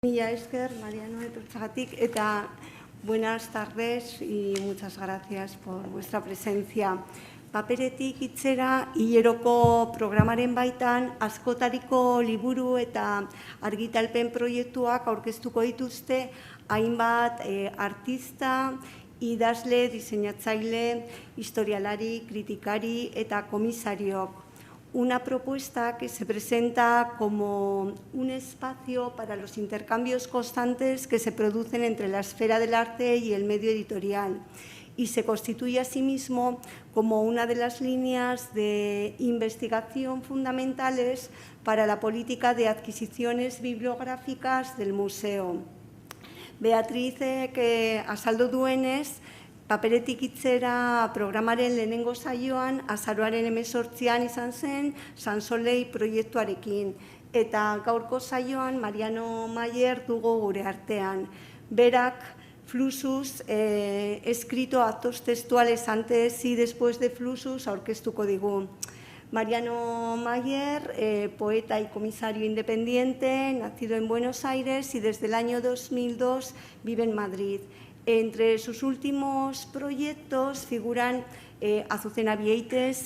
Mila esker, Mariano etortzagatik, eta buenas tardes y muchas gracias por vuestra presencia. Paperetik hitzera hileroko programaren baitan askotariko liburu eta argitalpen proiektuak aurkeztuko dituzte hainbat artista, idazle, diseinatzaile, historialari, kritikari eta komisariok. Una propuesta que se presenta como un espacio para los intercambios constantes que se producen entre la esfera del arte y el medio editorial y se constituye asimismo como una de las líneas de investigación fundamentales para la política de adquisiciones bibliográficas del museo. Beatriz azaldu duenez, Paperetik hitzera programaren lehenengo saioan, azaroaren 18an izan zen Sansolei proiektuarekin. Eta gaurko saioan Mariano Mayer dugu gure artean. Berak Fluxus, escrito actos textuales antes y después de Fluxus, aurkeztuko digu. Mariano Mayer, poeta y comisario independiente, nacido en Buenos Aires y desde el año 2002 vive en Madrid. Entre sus últimos proyectos figuran Azucena Vieites,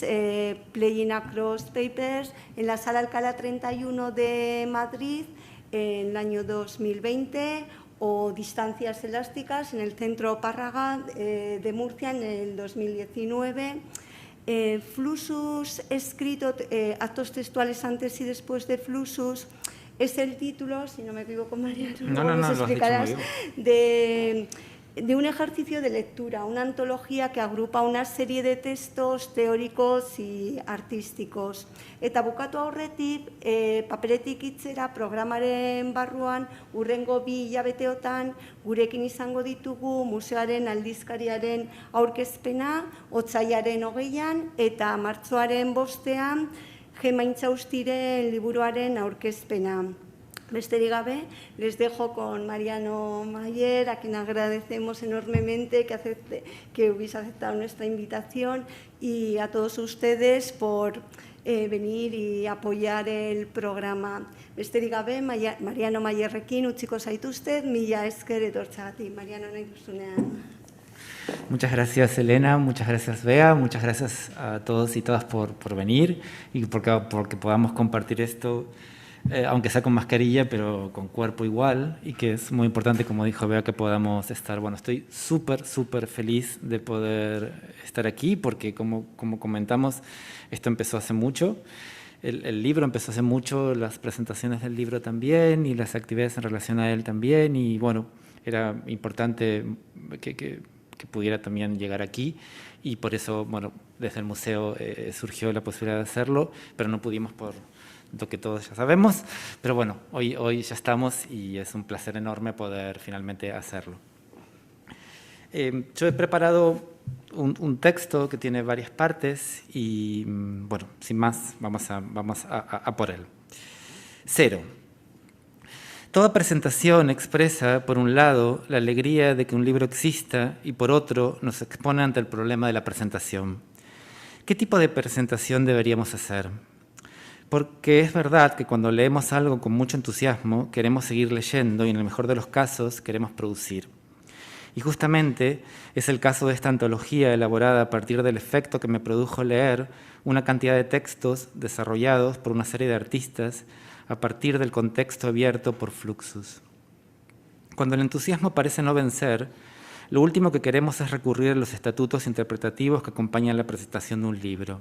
Playing Across Papers, en la Sala Alcalá 31 de Madrid en el año 2020 o Distancias Elásticas en el Centro Párraga de Murcia en el 2019. Fluxus, escrito actos textuales antes y después de Fluxus, es el título, si no me equivoco, Mariano, nos explicarás, de un ejercicio de lectura, una antología que agrupa una serie de textos teóricos y artísticos. Eta bukatu aurretik, Paperetik hitzera programaren barruan, hurrengo 2 hilabeteotan, gurekin izango ditugu museoaren aldizkariaren aurkezpena, otsailaren 20an eta martxoaren 5ean, Gema Intxaustiren liburuaren aurkezpena. Besterik gabe, les dejo con Mariano Mayer, a quien agradecemos enormemente que hubiese aceptado nuestra invitación, y a todos ustedes por venir y apoyar el programa. Besterik gabe, Mariano Mayerrekin utziko zaituztet, mila esker etortzagatik. Mariano, nahi duzunean. Muchas gracias, Elena, muchas gracias, Bea, muchas gracias a todos y todas por venir y porque podamos compartir esto, aunque sea con mascarilla, pero con cuerpo igual, y que es muy importante, como dijo Bea, que podamos estar. Bueno, estoy súper feliz de poder estar aquí, porque como comentamos, esto empezó hace mucho, el libro empezó hace mucho, las presentaciones del libro también, y las actividades en relación a él también, y bueno, era importante que pudiera también llegar aquí, y por eso, bueno, desde el museo surgió la posibilidad de hacerlo, pero no pudimos por lo que todos ya sabemos, pero bueno, hoy ya estamos y es un placer enorme poder finalmente hacerlo. Yo he preparado un texto que tiene varias partes y, bueno, sin más, vamos a por él. 0. Toda presentación expresa, por un lado, la alegría de que un libro exista y, por otro, nos expone ante el problema de la presentación. ¿Qué tipo de presentación deberíamos hacer? Porque es verdad que cuando leemos algo con mucho entusiasmo, queremos seguir leyendo y, en el mejor de los casos, queremos producir. Y justamente es el caso de esta antología elaborada a partir del efecto que me produjo leer una cantidad de textos desarrollados por una serie de artistas a partir del contexto abierto por Fluxus. Cuando el entusiasmo parece no vencer, lo último que queremos es recurrir a los estatutos interpretativos que acompañan la presentación de un libro.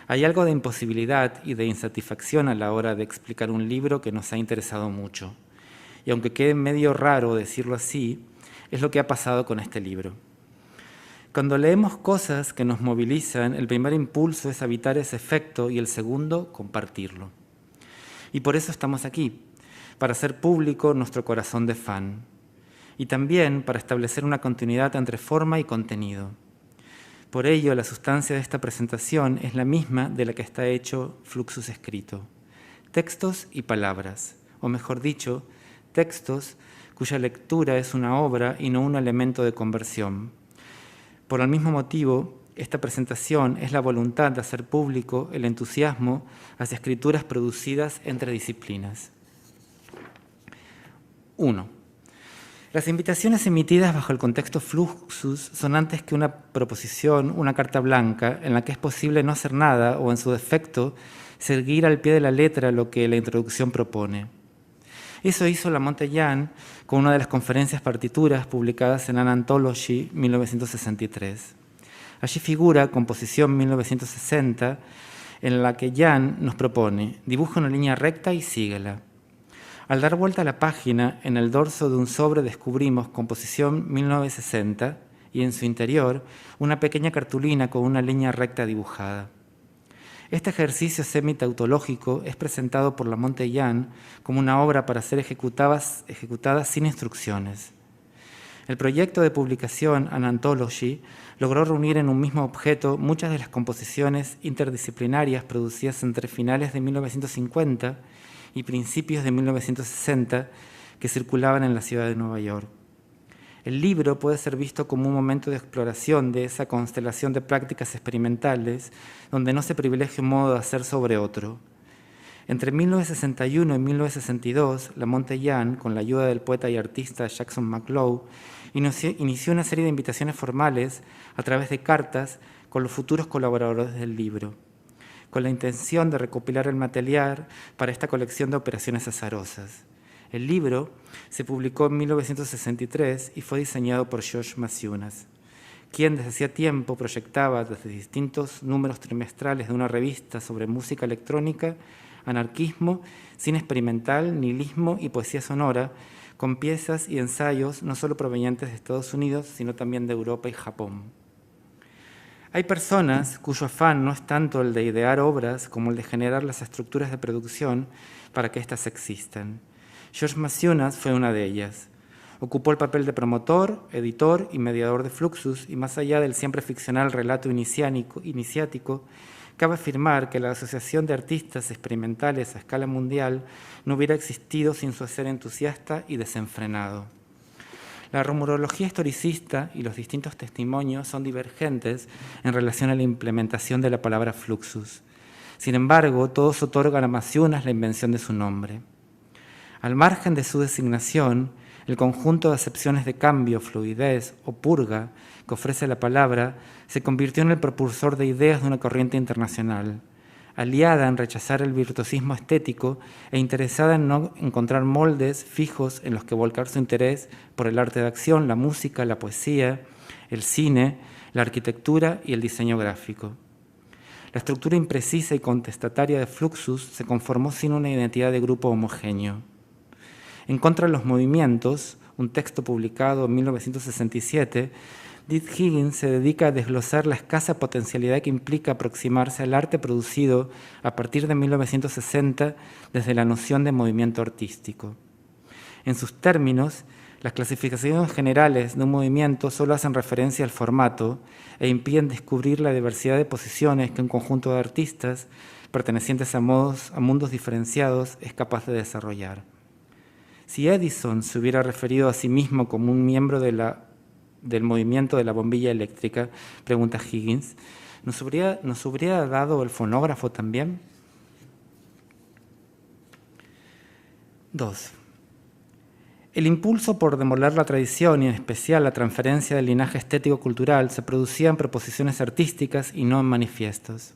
Hay algo de imposibilidad y de insatisfacción a la hora de explicar un libro que nos ha interesado mucho. Y aunque quede medio raro decirlo así, es lo que ha pasado con este libro. Cuando leemos cosas que nos movilizan, el primer impulso es habitar ese efecto y el segundo, compartirlo. Y por eso estamos aquí, para hacer público nuestro corazón de fan. Y también para establecer una continuidad entre forma y contenido. Por ello, la sustancia de esta presentación es la misma de la que está hecho Fluxus escrito. Textos y palabras, o mejor dicho, textos cuya lectura es una obra y no un elemento de conversión. Por el mismo motivo, esta presentación es la voluntad de hacer público el entusiasmo hacia escrituras producidas entre disciplinas. 1. Las invitaciones emitidas bajo el contexto Fluxus son antes que una proposición, una carta blanca, en la que es posible no hacer nada o, en su defecto, seguir al pie de la letra lo que la introducción propone. Eso hizo La Monte Jan con una de las conferencias partituras publicadas en An Anthology 1963. Allí figura Composición 1960, en la que Jan nos propone: dibuja una línea recta y síguela. Al dar vuelta a la página, en el dorso de un sobre descubrimos Composición 1960 y en su interior una pequeña cartulina con una línea recta dibujada. Este ejercicio semi-tautológico es presentado por La Monte Jan como una obra para ser ejecutada sin instrucciones. El proyecto de publicación An Anthology logró reunir en un mismo objeto muchas de las composiciones interdisciplinarias producidas entre finales de 1950 y principios de 1960 que circulaban en la ciudad de Nueva York. El libro puede ser visto como un momento de exploración de esa constelación de prácticas experimentales donde no se privilegia un modo de hacer sobre otro. Entre 1961 y 1962, La Monte Jan, con la ayuda del poeta y artista Jackson McLough, inició una serie de invitaciones formales a través de cartas con los futuros colaboradores del libro, con la intención de recopilar el material para esta colección de operaciones azarosas. El libro se publicó en 1963 y fue diseñado por George Maciunas, quien desde hacía tiempo proyectaba desde distintos números trimestrales de una revista sobre música electrónica, anarquismo, cine experimental, nihilismo y poesía sonora, con piezas y ensayos no solo provenientes de Estados Unidos, sino también de Europa y Japón. Hay personas cuyo afán no es tanto el de idear obras como el de generar las estructuras de producción para que éstas existan. George Maciunas fue una de ellas. Ocupó el papel de promotor, editor y mediador de Fluxus, y más allá del siempre ficcional relato iniciático, cabe afirmar que la Asociación de Artistas Experimentales a escala mundial no hubiera existido sin su hacer entusiasta y desenfrenado. La rumorología historicista y los distintos testimonios son divergentes en relación a la implementación de la palabra Fluxus. Sin embargo, todos otorgan a Maciunas la invención de su nombre. Al margen de su designación, el conjunto de acepciones de cambio, fluidez o purga que ofrece la palabra se convirtió en el propulsor de ideas de una corriente internacional, aliada en rechazar el virtuosismo estético e interesada en no encontrar moldes fijos en los que volcar su interés por el arte de acción, la música, la poesía, el cine, la arquitectura y el diseño gráfico. La estructura imprecisa y contestataria de Fluxus se conformó sin una identidad de grupo homogéneo. En contra de los movimientos, un texto publicado en 1967, Dith Higgins se dedica a desglosar la escasa potencialidad que implica aproximarse al arte producido a partir de 1960 desde la noción de movimiento artístico. En sus términos, las clasificaciones generales de un movimiento solo hacen referencia al formato e impiden descubrir la diversidad de posiciones que un conjunto de artistas pertenecientes a mundos diferenciados es capaz de desarrollar. Si Edison se hubiera referido a sí mismo como un miembro del movimiento de la bombilla eléctrica, pregunta Higgins, ¿nos hubiera dado el fonógrafo también? 2. El impulso por demoler la tradición y en especial la transferencia del linaje estético-cultural se producía en proposiciones artísticas y no en manifiestos.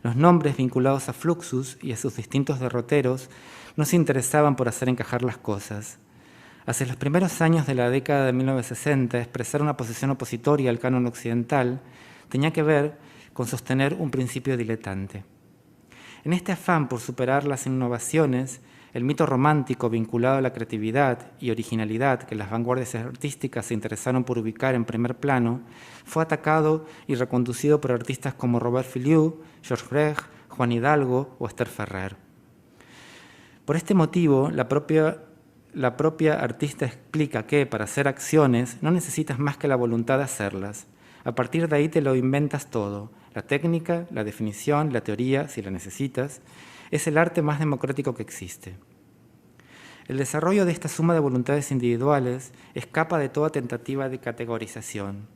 Los nombres vinculados a Fluxus y a sus distintos derroteros no se interesaban por hacer encajar las cosas. Hacia los primeros años de la década de 1960, expresar una posición opositoria al canon occidental tenía que ver con sostener un principio diletante. En este afán por superar las innovaciones, el mito romántico vinculado a la creatividad y originalidad que las vanguardias artísticas se interesaron por ubicar en primer plano fue atacado y reconducido por artistas como Robert Filiu, George Brecht, Juan Hidalgo o Esther Ferrer. Por este motivo, la propia artista explica que para hacer acciones no necesitas más que la voluntad de hacerlas. A partir de ahí te lo inventas todo, la técnica, la definición, la teoría, si la necesitas. Es el arte más democrático que existe. El desarrollo de esta suma de voluntades individuales escapa de toda tentativa de categorización.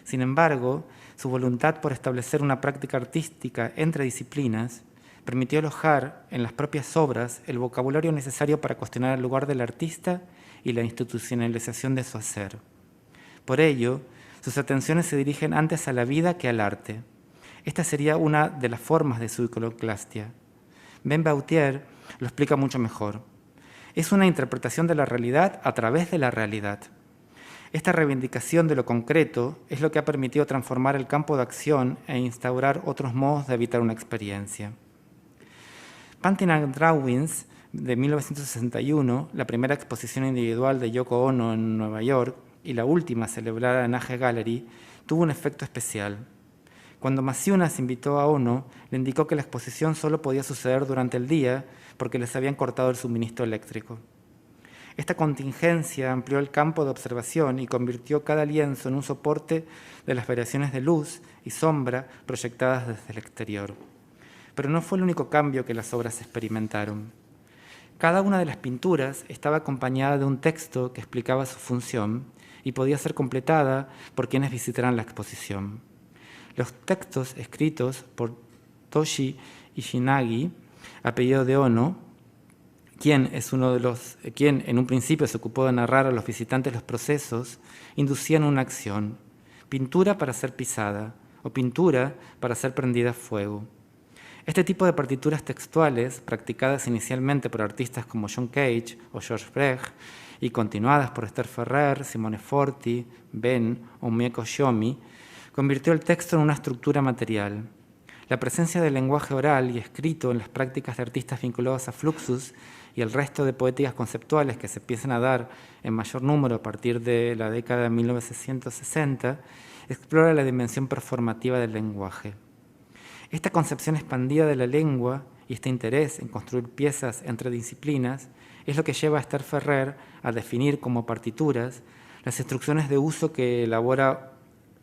Sin embargo, su voluntad por establecer una práctica artística entre disciplinas permitió alojar en las propias obras el vocabulario necesario para cuestionar el lugar del artista y la institucionalización de su hacer. Por ello, sus atenciones se dirigen antes a la vida que al arte. Esta sería una de las formas de su iconoclastia. Ben Bautier lo explica mucho mejor. Es una interpretación de la realidad a través de la realidad. Esta reivindicación de lo concreto es lo que ha permitido transformar el campo de acción e instaurar otros modos de habitar una experiencia. Painting and Drawings, de 1961, la primera exposición individual de Yoko Ono en Nueva York y la última celebrada en Age Gallery, tuvo un efecto especial. Cuando Masiunas invitó a Ono, le indicó que la exposición solo podía suceder durante el día porque les habían cortado el suministro eléctrico. Esta contingencia amplió el campo de observación y convirtió cada lienzo en un soporte de las variaciones de luz y sombra proyectadas desde el exterior. Pero no fue el único cambio que las obras experimentaron. Cada una de las pinturas estaba acompañada de un texto que explicaba su función y podía ser completada por quienes visitaran la exposición. Los textos escritos por Toshi Ishinagi, apellido de Ono, quien en un principio se ocupó de narrar a los visitantes los procesos, inducían una acción, pintura para ser pisada o pintura para ser prendida a fuego. Este tipo de partituras textuales, practicadas inicialmente por artistas como John Cage o George Brecht y continuadas por Esther Ferrer, Simone Forti, Ben o Mieko Shiomi, convirtió el texto en una estructura material. La presencia del lenguaje oral y escrito en las prácticas de artistas vinculados a Fluxus y el resto de poéticas conceptuales que se empiezan a dar en mayor número a partir de la década de 1960, explora la dimensión performativa del lenguaje. Esta concepción expandida de la lengua y este interés en construir piezas entre disciplinas es lo que lleva a Esther Ferrer a definir como partituras las instrucciones de uso que elabora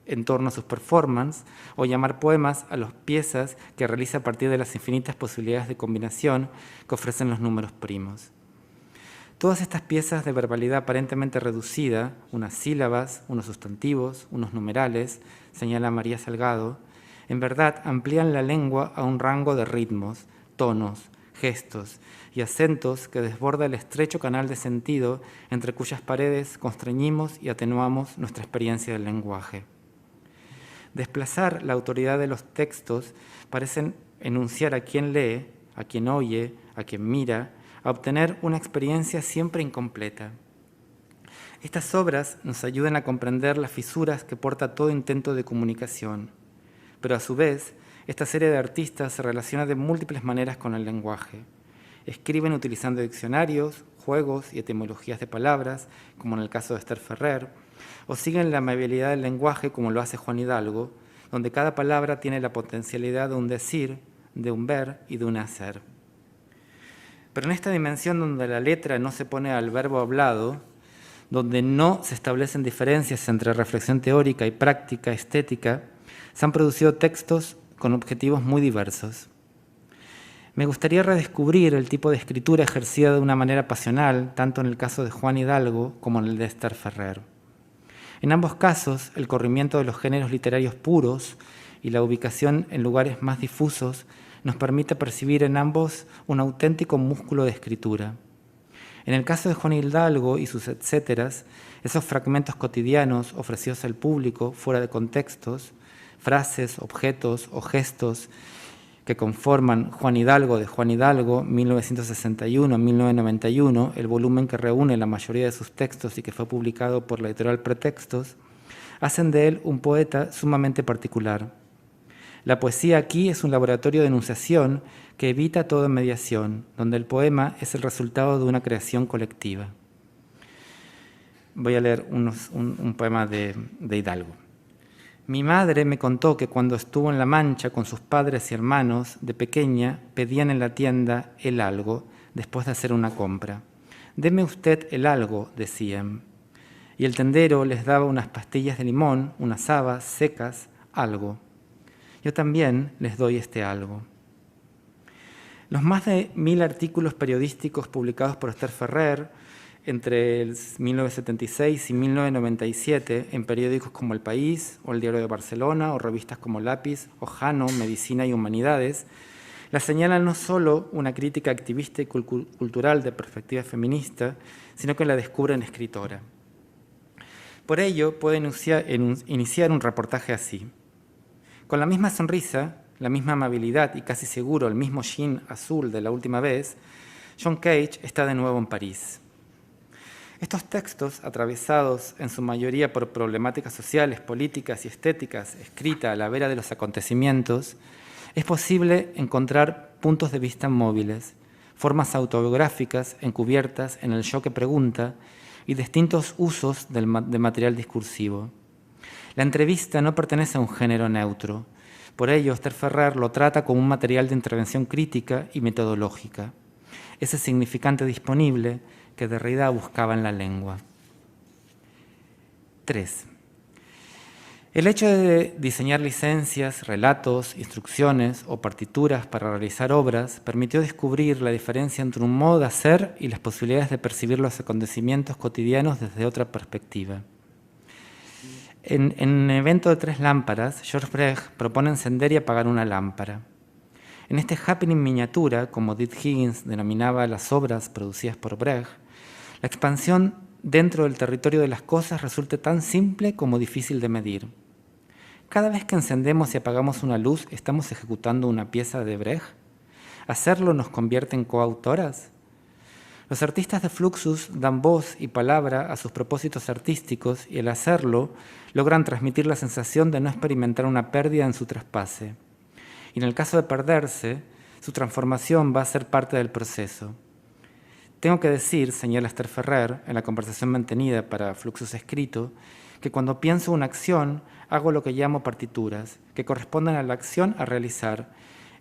en torno a sus performances o llamar poemas a las piezas que realiza a partir de las infinitas posibilidades de combinación que ofrecen los números primos. Todas estas piezas de verbalidad aparentemente reducida, unas sílabas, unos sustantivos, unos numerales, señala María Salgado, en verdad amplían la lengua a un rango de ritmos, tonos, gestos y acentos que desborda el estrecho canal de sentido entre cuyas paredes constreñimos y atenuamos nuestra experiencia del lenguaje. Desplazar la autoridad de los textos parecen enunciar a quien lee, a quien oye, a quien mira, a obtener una experiencia siempre incompleta. Estas obras nos ayudan a comprender las fisuras que porta todo intento de comunicación, pero a su vez, esta serie de artistas se relaciona de múltiples maneras con el lenguaje. Escriben utilizando diccionarios, juegos y etimologías de palabras, como en el caso de Esther Ferrer, o siguen la amabilidad del lenguaje, como lo hace Juan Hidalgo, donde cada palabra tiene la potencialidad de un decir, de un ver y de un hacer. Pero en esta dimensión donde la letra no se pone al verbo hablado, donde no se establecen diferencias entre reflexión teórica y práctica estética, se han producido textos con objetivos muy diversos. Me gustaría redescubrir el tipo de escritura ejercida de una manera pasional, tanto en el caso de Juan Hidalgo como en el de Esther Ferrer. En ambos casos, el corrimiento de los géneros literarios puros y la ubicación en lugares más difusos nos permite percibir en ambos un auténtico músculo de escritura. En el caso de Juan Hidalgo y sus etcéteras, esos fragmentos cotidianos ofrecidos al público fuera de contextos, frases, objetos o gestos que conforman Juan Hidalgo de Juan Hidalgo, 1961-1991, el volumen que reúne la mayoría de sus textos y que fue publicado por la editorial Pretextos, hacen de él un poeta sumamente particular. La poesía aquí es un laboratorio de enunciación que evita toda mediación, donde el poema es el resultado de una creación colectiva. Voy a leer un poema de Hidalgo. Mi madre me contó que cuando estuvo en La Mancha con sus padres y hermanos, de pequeña pedían en la tienda el algo después de hacer una compra. Deme usted el algo, decían. Y el tendero les daba unas pastillas de limón, unas habas secas, algo. Yo también les doy este algo. Los más de 1000 artículos periodísticos publicados por Esther Ferrer entre el 1976 y 1997 en periódicos como El País o El Diario de Barcelona o revistas como Lápiz o Jano, Medicina y Humanidades, La señala no solo una crítica activista y cultural de perspectiva feminista, sino que la descubre en escritora. Por ello, puede iniciar un reportaje así. Con la misma sonrisa, la misma amabilidad y casi seguro el mismo jean azul de la última vez, John Cage está de nuevo en París. Estos textos, atravesados en su mayoría por problemáticas sociales, políticas y estéticas, escrita a la vera de los acontecimientos, es posible encontrar puntos de vista móviles, formas autobiográficas encubiertas en el yo que pregunta y distintos usos de material discursivo. La entrevista no pertenece a un género neutro. Por ello, Esther Ferrer lo trata como un material de intervención crítica y metodológica, ese significante disponible que Derrida buscaba en la lengua. 3. El hecho de diseñar licencias, relatos, instrucciones o partituras para realizar obras permitió descubrir la diferencia entre un modo de hacer y las posibilidades de percibir los acontecimientos cotidianos desde otra perspectiva. En Evento de 3 lámparas, George Brecht propone encender y apagar una lámpara. En este happening miniatura, como Did Higgins denominaba las obras producidas por Brecht, la expansión dentro del territorio de las cosas resulta tan simple como difícil de medir. Cada vez que encendemos y apagamos una luz, ¿estamos ejecutando una pieza de Brecht? ¿Hacerlo nos convierte en coautoras? Los artistas de Fluxus dan voz y palabra a sus propósitos artísticos y al hacerlo logran transmitir la sensación de no experimentar una pérdida en su traspase. Y en el caso de perderse, su transformación va a ser parte del proceso. Tengo que decir, señala Esther Ferrer, en la conversación mantenida para Fluxus Escrito, que cuando pienso una acción, hago lo que llamo partituras, que corresponden a la acción a realizar,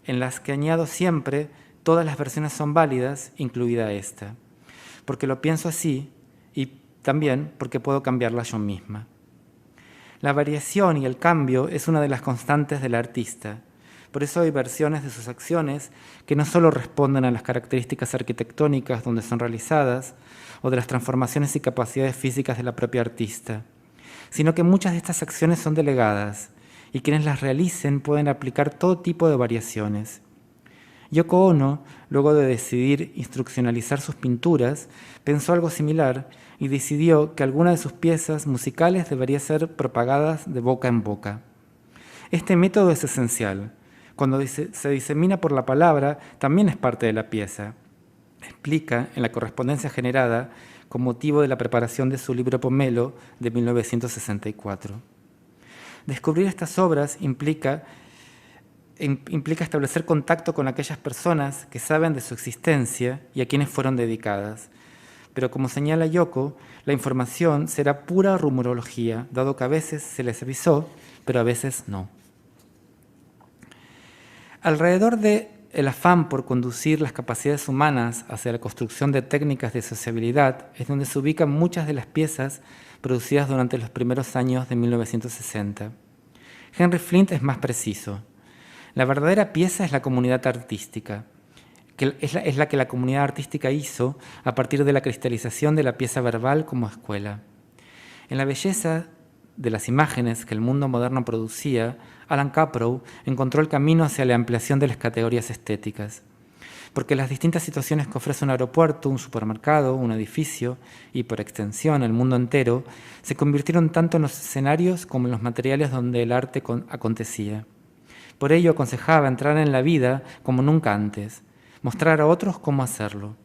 en las que añado siempre todas las versiones son válidas, incluida esta, porque lo pienso así y también porque puedo cambiarla yo misma. La variación y el cambio es una de las constantes del artista. Por eso hay versiones de sus acciones que no solo responden a las características arquitectónicas donde son realizadas o de las transformaciones y capacidades físicas de la propia artista, sino que muchas de estas acciones son delegadas y quienes las realicen pueden aplicar todo tipo de variaciones. Yoko Ono, luego de decidir instruccionalizar sus pinturas, pensó algo similar y decidió que alguna de sus piezas musicales debería ser propagadas de boca en boca. Este método es esencial. Cuando se disemina por la palabra, también es parte de la pieza. Explica en la correspondencia generada con motivo de la preparación de su libro Pomelo de 1964. Descubrir estas obras implica establecer contacto con aquellas personas que saben de su existencia y a quienes fueron dedicadas. Pero como señala Yoko, la información será pura rumorología, dado que a veces se les avisó, pero a veces no. Alrededor del afán por conducir las capacidades humanas hacia la construcción de técnicas de sociabilidad es donde se ubican muchas de las piezas producidas durante los primeros años de 1960. Henry Flint es más preciso. La verdadera pieza es la comunidad artística, que es la que la comunidad artística hizo a partir de la cristalización de la pieza verbal como escuela. En la belleza de las imágenes que el mundo moderno producía, Alan Caprow encontró el camino hacia la ampliación de las categorías estéticas, porque las distintas situaciones que ofrece un aeropuerto, un supermercado, un edificio y, por extensión, el mundo entero, se convirtieron tanto en los escenarios como en los materiales donde el arte acontecía. Por ello aconsejaba entrar en la vida como nunca antes, mostrar a otros cómo hacerlo.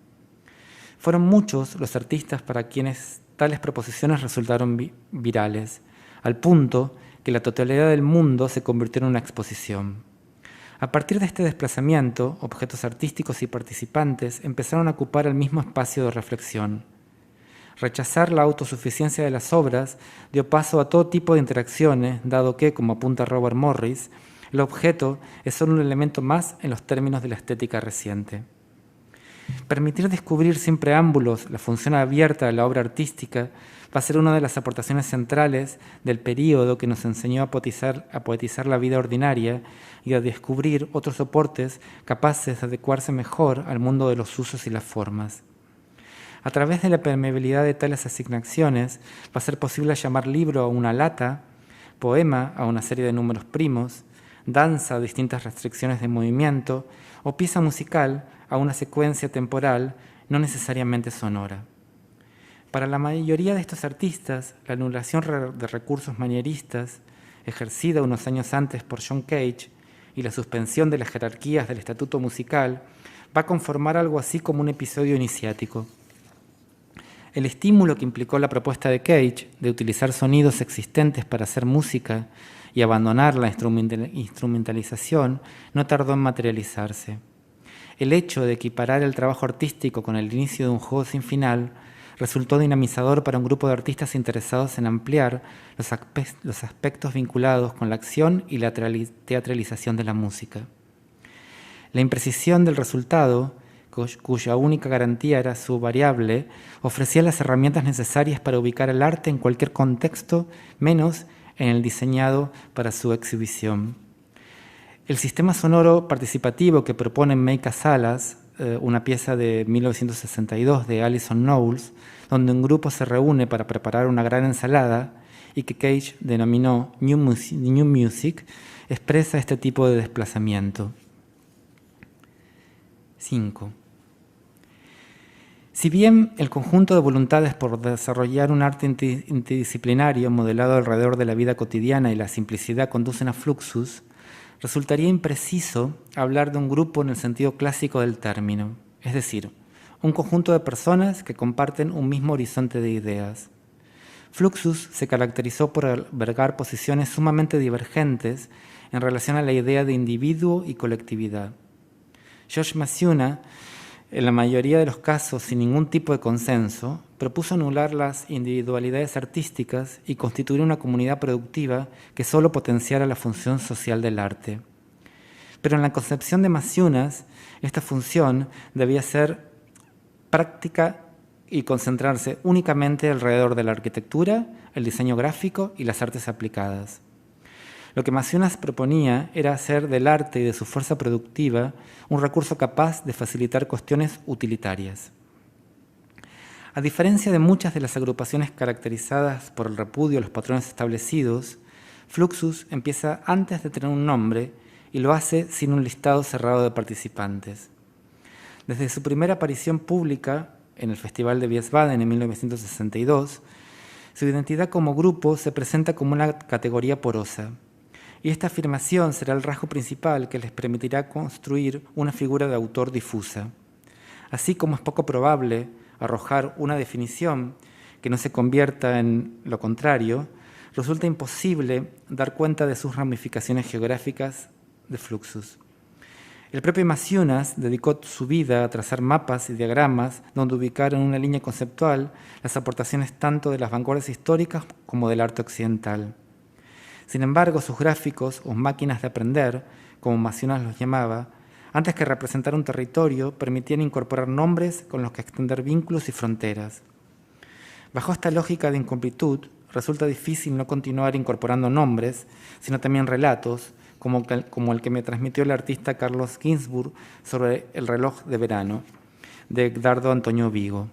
Fueron muchos los artistas para quienes tales proposiciones resultaron virales, al punto que la totalidad del mundo se convirtió en una exposición. A partir de este desplazamiento, objetos artísticos y participantes empezaron a ocupar el mismo espacio de reflexión. Rechazar la autosuficiencia de las obras dio paso a todo tipo de interacciones, dado que, como apunta Robert Morris, el objeto es solo un elemento más en los términos de la estética reciente. Permitir descubrir sin preámbulos la función abierta de la obra artística va a ser una de las aportaciones centrales del período que nos enseñó a poetizar la vida ordinaria y a descubrir otros soportes capaces de adecuarse mejor al mundo de los usos y las formas. A través de la permeabilidad de tales asignaciones va a ser posible llamar libro a una lata, poema a una serie de números primos, danza a distintas restricciones de movimiento o pieza musical a una secuencia temporal no necesariamente sonora. Para la mayoría de estos artistas, la anulación de recursos manieristas, ejercida unos años antes por John Cage, y la suspensión de las jerarquías del estatuto musical, va a conformar algo así como un episodio iniciático. El estímulo que implicó la propuesta de Cage de utilizar sonidos existentes para hacer música y abandonar la instrumentalización no tardó en materializarse. El hecho de equiparar el trabajo artístico con el inicio de un juego sin final resultó dinamizador para un grupo de artistas interesados en ampliar los aspectos vinculados con la acción y la teatralización de la música. La imprecisión del resultado, cuya única garantía era su variable, ofrecía las herramientas necesarias para ubicar el arte en cualquier contexto, menos en el diseñado para su exhibición. El sistema sonoro participativo que propone Make a Salas, una pieza de 1962 de Alison Knowles, donde un grupo se reúne para preparar una gran ensalada y que Cage denominó New Music, expresa este tipo de desplazamiento. 5. Si bien el conjunto de voluntades por desarrollar un arte interdisciplinario modelado alrededor de la vida cotidiana y la simplicidad conducen a Fluxus, resultaría impreciso hablar de un grupo en el sentido clásico del término, es decir, un conjunto de personas que comparten un mismo horizonte de ideas. Fluxus se caracterizó por albergar posiciones sumamente divergentes en relación a la idea de individuo y colectividad. George Massuna, en la mayoría de los casos sin ningún tipo de consenso, propuso anular las individualidades artísticas y constituir una comunidad productiva que solo potenciara la función social del arte. Pero en la concepción de Maciunas, esta función debía ser práctica y concentrarse únicamente alrededor de la arquitectura, el diseño gráfico y las artes aplicadas. Lo que Maciunas proponía era hacer del arte y de su fuerza productiva un recurso capaz de facilitar cuestiones utilitarias. A diferencia de muchas de las agrupaciones caracterizadas por el repudio a los patrones establecidos, Fluxus empieza antes de tener un nombre y lo hace sin un listado cerrado de participantes. Desde su primera aparición pública en el Festival de Wiesbaden en 1962, su identidad como grupo se presenta como una categoría porosa. Y esta afirmación será el rasgo principal que les permitirá construir una figura de autor difusa. Así como es poco probable arrojar una definición que no se convierta en lo contrario, resulta imposible dar cuenta de sus ramificaciones geográficas de Fluxus. El propio Maciunas dedicó su vida a trazar mapas y diagramas donde ubicar en una línea conceptual las aportaciones tanto de las vanguardias históricas como del arte occidental. Sin embargo, sus gráficos, o máquinas de aprender, como Maciunas los llamaba, antes que representar un territorio, permitían incorporar nombres con los que extender vínculos y fronteras. Bajo esta lógica de incompletud, resulta difícil no continuar incorporando nombres, sino también relatos, como el que me transmitió el artista Carlos Ginzburg sobre el reloj de verano, de Edgardo Antonio Vigo.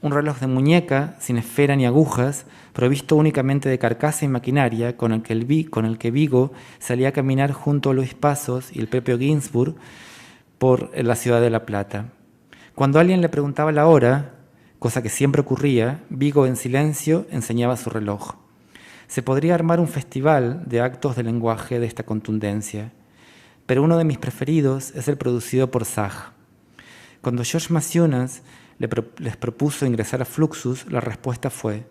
Un reloj de muñeca, sin esfera ni agujas, provisto únicamente de carcasa y maquinaria, con el que Vigo salía a caminar junto a Luis Pasos y el propio Ginzburg por la ciudad de La Plata. Cuando alguien le preguntaba la hora, cosa que siempre ocurría, Vigo en silencio enseñaba su reloj. Se podría armar un festival de actos de lenguaje de esta contundencia, pero uno de mis preferidos es el producido por Sach. Cuando George Maciunas les propuso ingresar a Fluxus, la respuesta fue: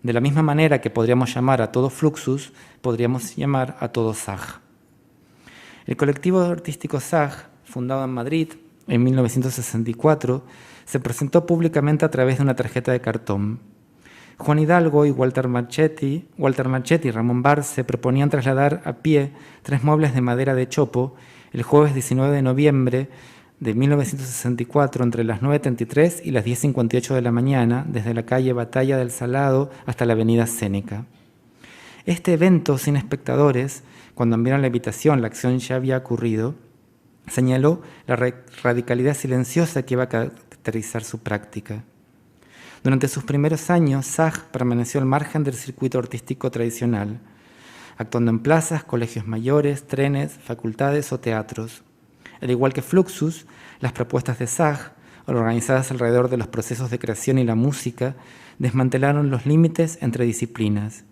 de la misma manera que podríamos llamar a todo Fluxus, podríamos llamar a todo Sach. El colectivo artístico Sach, fundado en Madrid en 1964, se presentó públicamente a través de una tarjeta de cartón. Juan Hidalgo y Walter Marchetti y Ramón Barce proponían trasladar a pie 3 muebles de madera de chopo el jueves 19 de noviembre de 1964 entre las 9:33 y las 10:58 de la mañana, desde la calle Batalla del Salado hasta la avenida Séneca. Este evento sin espectadores, cuando enviaron la invitación, la acción ya había ocurrido, señaló la radicalidad silenciosa que iba a caracterizar su práctica. Durante sus primeros años, Sach permaneció al margen del circuito artístico tradicional, actuando en plazas, colegios mayores, trenes, facultades o teatros. Al igual que Fluxus, las propuestas de Zag, organizadas alrededor de los procesos de creación y la música, desmantelaron los límites entre disciplinas.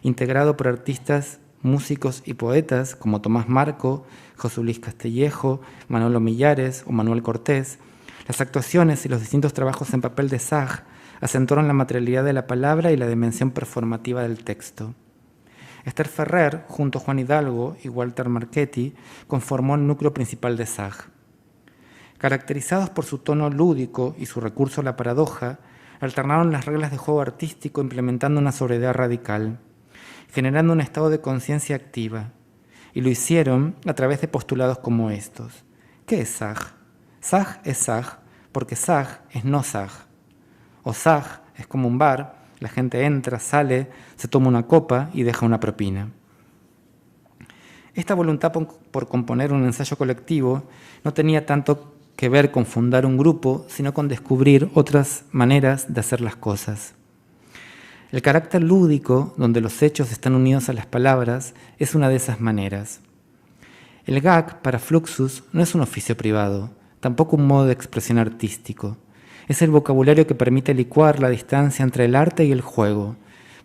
Integrado por artistas, músicos y poetas como Tomás Marco, José Luis Castellejo, Manolo Millares o Manuel Cortés, las actuaciones y los distintos trabajos en papel de Zag acentuaron la materialidad de la palabra y la dimensión performativa del texto. Esther Ferrer, junto a Juan Hidalgo y Walter Marchetti, conformó el núcleo principal de Zag. Caracterizados por su tono lúdico y su recurso a la paradoja, alternaron las reglas de juego artístico implementando una sobriedad radical, generando un estado de conciencia activa, y lo hicieron a través de postulados como estos. ¿Qué es Zag? Zag es Zag porque Zag es no Zag. O Zag es como un bar, la gente entra, sale, se toma una copa y deja una propina. Esta voluntad por componer un ensayo colectivo no tenía tanto que ver con fundar un grupo, sino con descubrir otras maneras de hacer las cosas. El carácter lúdico, donde los hechos están unidos a las palabras, es una de esas maneras. El gag, para Fluxus, no es un oficio privado, tampoco un modo de expresión artístico. Es el vocabulario que permite licuar la distancia entre el arte y el juego,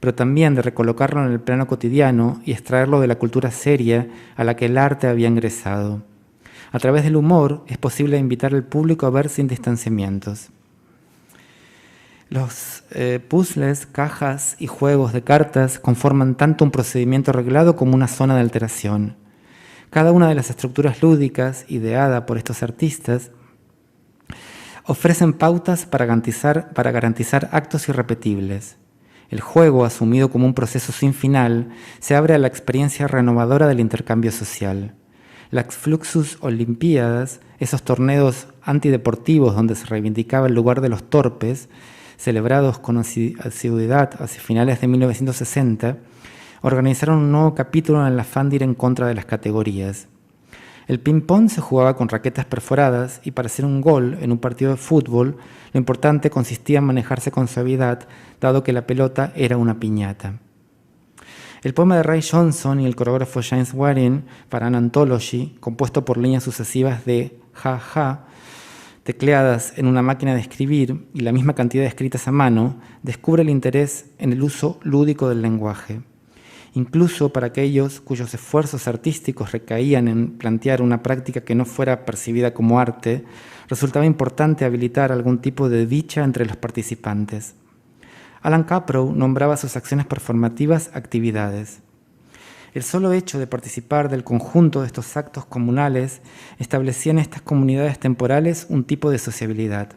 pero también de recolocarlo en el plano cotidiano y extraerlo de la cultura seria a la que el arte había ingresado. A través del humor es posible invitar al público a ver sin distanciamientos. Los puzzles, cajas y juegos de cartas conforman tanto un procedimiento arreglado como una zona de alteración. Cada una de las estructuras lúdicas, ideada por estos artistas, ofrecen pautas para garantizar actos irrepetibles. El juego, asumido como un proceso sin final, se abre a la experiencia renovadora del intercambio social. Las Fluxus Olimpiadas, esos torneos antideportivos donde se reivindicaba el lugar de los torpes, celebrados con asiduidad hacia finales de 1960, organizaron un nuevo capítulo en el afán de ir en contra de las categorías. El ping-pong se jugaba con raquetas perforadas y para hacer un gol en un partido de fútbol, lo importante consistía en manejarse con suavidad, dado que la pelota era una piñata. El poema de Ray Johnson y el coreógrafo James Waring para An Anthology, compuesto por líneas sucesivas de ja-ja, tecleadas en una máquina de escribir y la misma cantidad de escritas a mano, descubre el interés en el uso lúdico del lenguaje. Incluso para aquellos cuyos esfuerzos artísticos recaían en plantear una práctica que no fuera percibida como arte, resultaba importante habilitar algún tipo de dicha entre los participantes. Alan Caprow nombraba sus acciones performativas actividades. El solo hecho de participar del conjunto de estos actos comunales establecía en estas comunidades temporales un tipo de sociabilidad.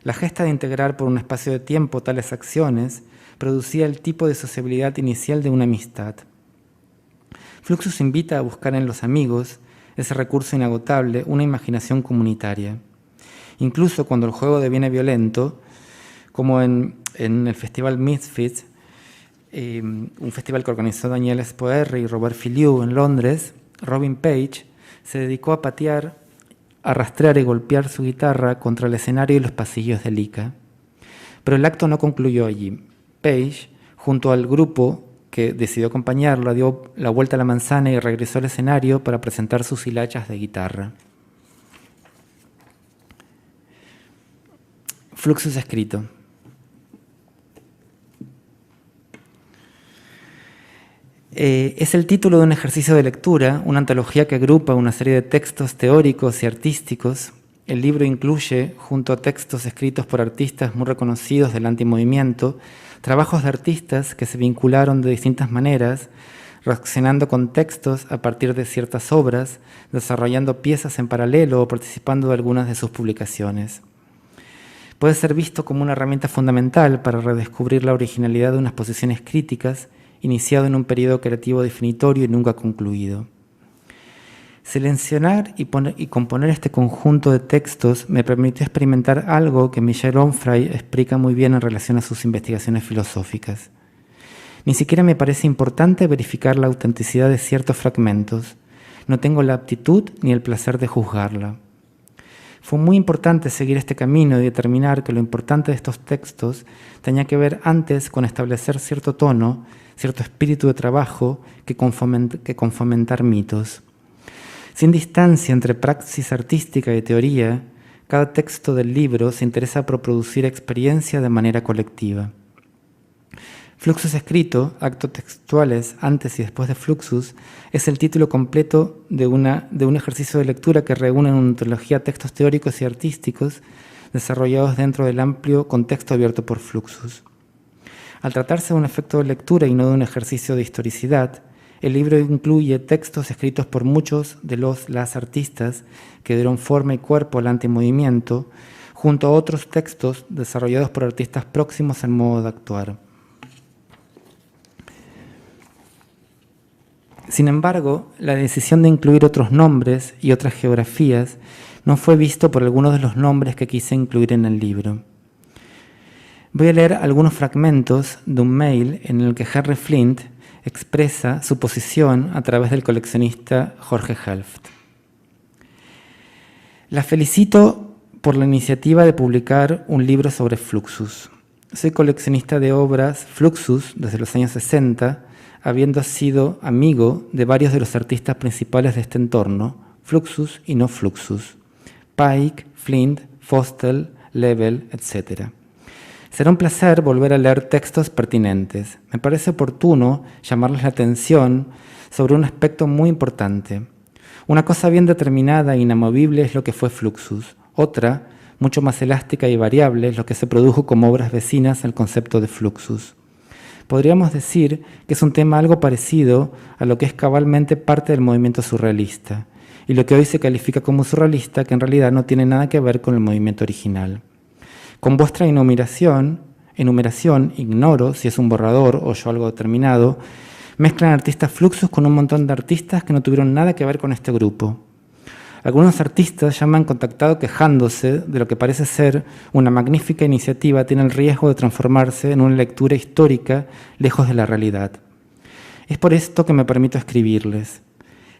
La gesta de integrar por un espacio de tiempo tales acciones producía el tipo de sociabilidad inicial de una amistad. Fluxus invita a buscar en los amigos, ese recurso inagotable, una imaginación comunitaria. Incluso cuando el juego deviene violento, como en el Festival Misfits, un festival que organizó Daniel Spoerri y Robert Filiu en Londres, Robin Page se dedicó a patear, arrastrar y golpear su guitarra contra el escenario y los pasillos del ICA. Pero el acto no concluyó allí. Page, junto al grupo que decidió acompañarlo, dio la vuelta a la manzana y regresó al escenario para presentar sus hilachas de guitarra. Fluxus escrito. Es el título de un ejercicio de lectura, una antología que agrupa una serie de textos teóricos y artísticos. El libro incluye, junto a textos escritos por artistas muy reconocidos del antimovimiento, trabajos de artistas que se vincularon de distintas maneras, reaccionando con textos a partir de ciertas obras, desarrollando piezas en paralelo o participando de algunas de sus publicaciones. Puede ser visto como una herramienta fundamental para redescubrir la originalidad de unas posiciones críticas, iniciado en un periodo creativo definitorio y nunca concluido. Seleccionar y componer este conjunto de textos me permitió experimentar algo que Michel Onfray explica muy bien en relación a sus investigaciones filosóficas. Ni siquiera me parece importante verificar la autenticidad de ciertos fragmentos. No tengo la aptitud ni el placer de juzgarla. Fue muy importante seguir este camino y determinar que lo importante de estos textos tenía que ver antes con establecer cierto tono, cierto espíritu de trabajo que con fomentar mitos. Sin distancia entre praxis artística y teoría, cada texto del libro se interesa por producir experiencia de manera colectiva. Fluxus escrito, actos textuales antes y después de Fluxus, es el título completo de un ejercicio de lectura que reúne en una ontología textos teóricos y artísticos desarrollados dentro del amplio contexto abierto por Fluxus. Al tratarse de un efecto de lectura y no de un ejercicio de historicidad, el libro incluye textos escritos por muchos de las artistas que dieron forma y cuerpo al antimovimiento, junto a otros textos desarrollados por artistas próximos al modo de actuar. Sin embargo, la decisión de incluir otros nombres y otras geografías no fue visto por algunos de los nombres que quise incluir en el libro. Voy a leer algunos fragmentos de un mail en el que Henry Flint expresa su posición a través del coleccionista Jorge Helft. La felicito por la iniciativa de publicar un libro sobre Fluxus. Soy coleccionista de obras Fluxus desde los años 60, habiendo sido amigo de varios de los artistas principales de este entorno, Fluxus y no Fluxus, Pike, Flint, Fostel, Lebel, etc. Será un placer volver a leer textos pertinentes. Me parece oportuno llamarles la atención sobre un aspecto muy importante. Una cosa bien determinada e inamovible es lo que fue Fluxus. Otra, mucho más elástica y variable, es lo que se produjo como obras vecinas al concepto de Fluxus. Podríamos decir que es un tema algo parecido a lo que es cabalmente parte del movimiento surrealista, y lo que hoy se califica como surrealista, que en realidad no tiene nada que ver con el movimiento original. Con vuestra enumeración, ignoro si es un borrador o yo algo determinado, mezclan artistas Fluxus con un montón de artistas que no tuvieron nada que ver con este grupo. Algunos artistas ya me han contactado quejándose de lo que parece ser una magnífica iniciativa tiene el riesgo de transformarse en una lectura histórica lejos de la realidad. Es por esto que me permito escribirles.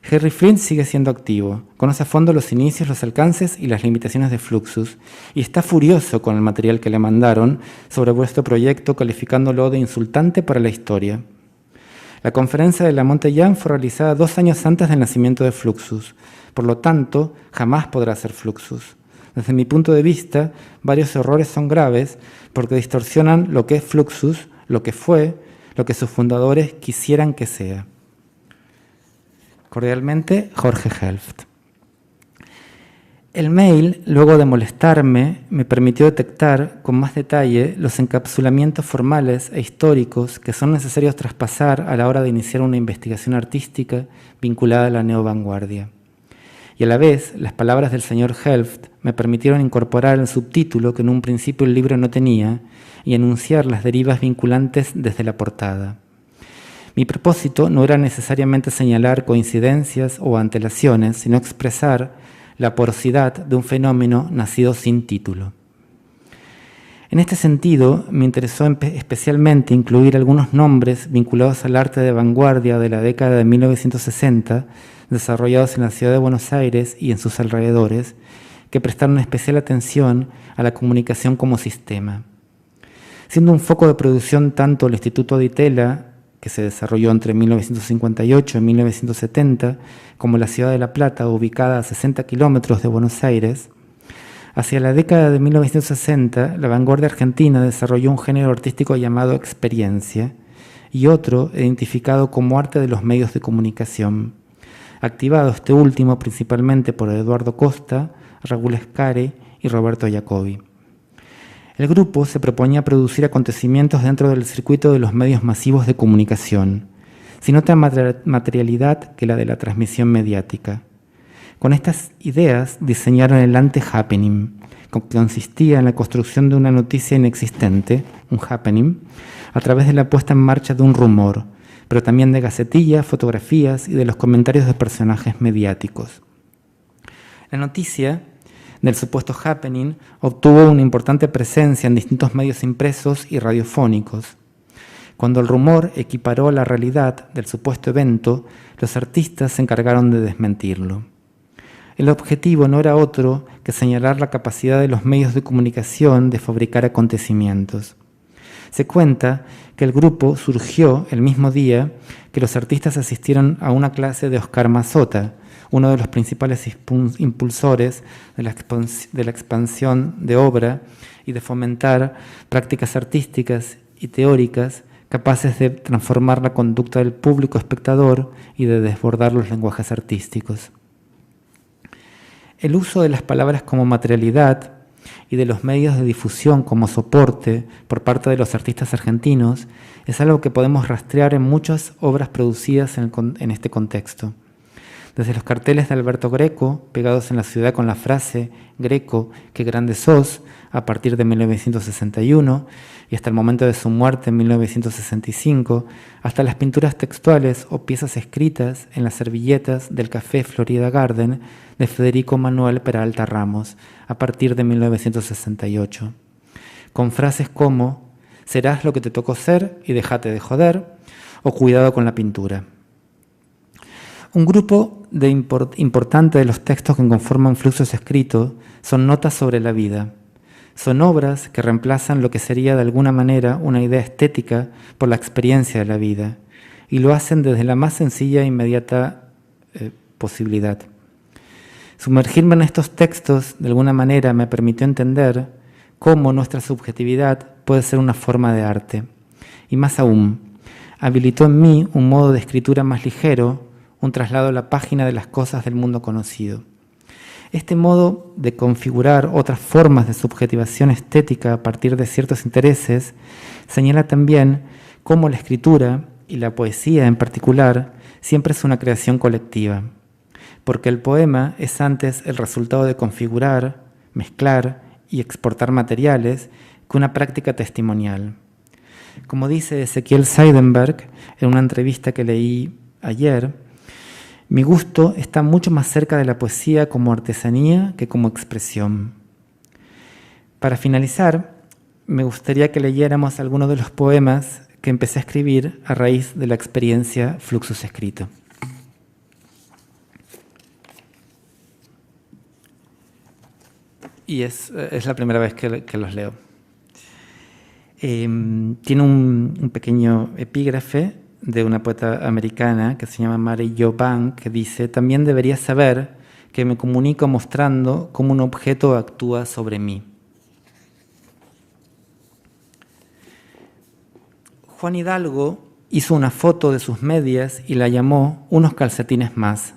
Henry Flint sigue siendo activo, conoce a fondo los inicios, los alcances y las limitaciones de Fluxus y está furioso con el material que le mandaron sobre vuestro proyecto, calificándolo de insultante para la historia. La conferencia de la Montellán fue realizada 2 años antes del nacimiento de Fluxus, por lo tanto, jamás podrá ser Fluxus. Desde mi punto de vista, varios errores son graves porque distorsionan lo que es Fluxus, lo que fue, lo que sus fundadores quisieran que sea. Cordialmente, Jorge Helft. El mail, luego de molestarme, me permitió detectar con más detalle los encapsulamientos formales e históricos que son necesarios traspasar a la hora de iniciar una investigación artística vinculada a la neovanguardia. Y a la vez, las palabras del señor Helft me permitieron incorporar el subtítulo que en un principio el libro no tenía y enunciar las derivas vinculantes desde la portada. Mi propósito no era necesariamente señalar coincidencias o antelaciones, sino expresar la porosidad de un fenómeno nacido sin título. En este sentido, me interesó especialmente incluir algunos nombres vinculados al arte de vanguardia de la década de 1960, desarrollados en la ciudad de Buenos Aires y en sus alrededores, que prestaron especial atención a la comunicación como sistema. Siendo un foco de producción tanto el Instituto Di Tella, que se desarrolló entre 1958 y 1970, como la ciudad de La Plata, ubicada a 60 kilómetros de Buenos Aires, hacia la década de 1960, la vanguardia argentina desarrolló un género artístico llamado experiencia y otro identificado como arte de los medios de comunicación, activado este último principalmente por Eduardo Costa, Raúl Escare y Roberto Jacobi. El grupo se proponía producir acontecimientos dentro del circuito de los medios masivos de comunicación, sin otra materialidad que la de la transmisión mediática. Con estas ideas diseñaron el ante-happening, que consistía en la construcción de una noticia inexistente, un happening, a través de la puesta en marcha de un rumor, pero también de gacetillas, fotografías y de los comentarios de personajes mediáticos. La noticia del supuesto happening obtuvo una importante presencia en distintos medios impresos y radiofónicos. Cuando el rumor equiparó la realidad del supuesto evento, los artistas se encargaron de desmentirlo. El objetivo no era otro que señalar la capacidad de los medios de comunicación de fabricar acontecimientos. Se cuenta que el grupo surgió el mismo día que los artistas asistieron a una clase de Oscar Mazota, uno de los principales impulsores de la expansión de obra y de fomentar prácticas artísticas y teóricas capaces de transformar la conducta del público espectador y de desbordar los lenguajes artísticos. El uso de las palabras como materialidad y de los medios de difusión como soporte por parte de los artistas argentinos es algo que podemos rastrear en muchas obras producidas en este contexto. Desde los carteles de Alberto Greco, pegados en la ciudad con la frase «Greco, qué grande sos», a partir de 1961, y hasta el momento de su muerte en 1965, hasta las pinturas textuales o piezas escritas en las servilletas del Café Florida Garden de Federico Manuel Peralta Ramos, a partir de 1968, con frases como «serás lo que te tocó ser y déjate de joder», o «cuidado con la pintura». Un grupo importante de los textos que conforman Fluxus Escrito son notas sobre la vida. Son obras que reemplazan lo que sería de alguna manera una idea estética por la experiencia de la vida, y lo hacen desde la más sencilla e inmediata posibilidad. Sumergirme en estos textos de alguna manera me permitió entender cómo nuestra subjetividad puede ser una forma de arte, y más aún, habilitó en mí un modo de escritura más ligero, un traslado a la página de las cosas del mundo conocido. Este modo de configurar otras formas de subjetivación estética a partir de ciertos intereses señala también cómo la escritura, y la poesía en particular, siempre es una creación colectiva, porque el poema es antes el resultado de configurar, mezclar y exportar materiales que una práctica testimonial. Como dice Ezequiel Seidenberg en una entrevista que leí ayer, mi gusto está mucho más cerca de la poesía como artesanía que como expresión. Para finalizar, me gustaría que leyéramos algunos de los poemas que empecé a escribir a raíz de la experiencia Fluxus Escrito. Y es la primera vez que los leo. Tiene un pequeño epígrafe de una poeta americana que se llama Mary Jo Bank, que dice: «También deberías saber que me comunico mostrando cómo un objeto actúa sobre mí». Juan Hidalgo hizo una foto de sus medias y la llamó unos calcetines más.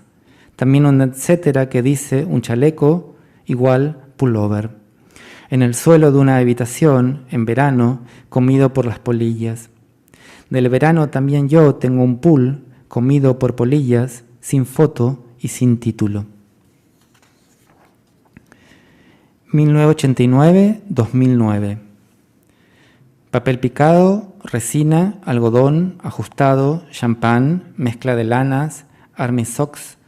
También un etcétera que dice un chaleco igual pullover. En el suelo de una habitación, en verano, comido por las polillas. Del verano también yo tengo un pool comido por polillas, sin foto y sin título. 1989-2009. Papel picado, resina, algodón, ajustado, champán, mezcla de lanas, army socks,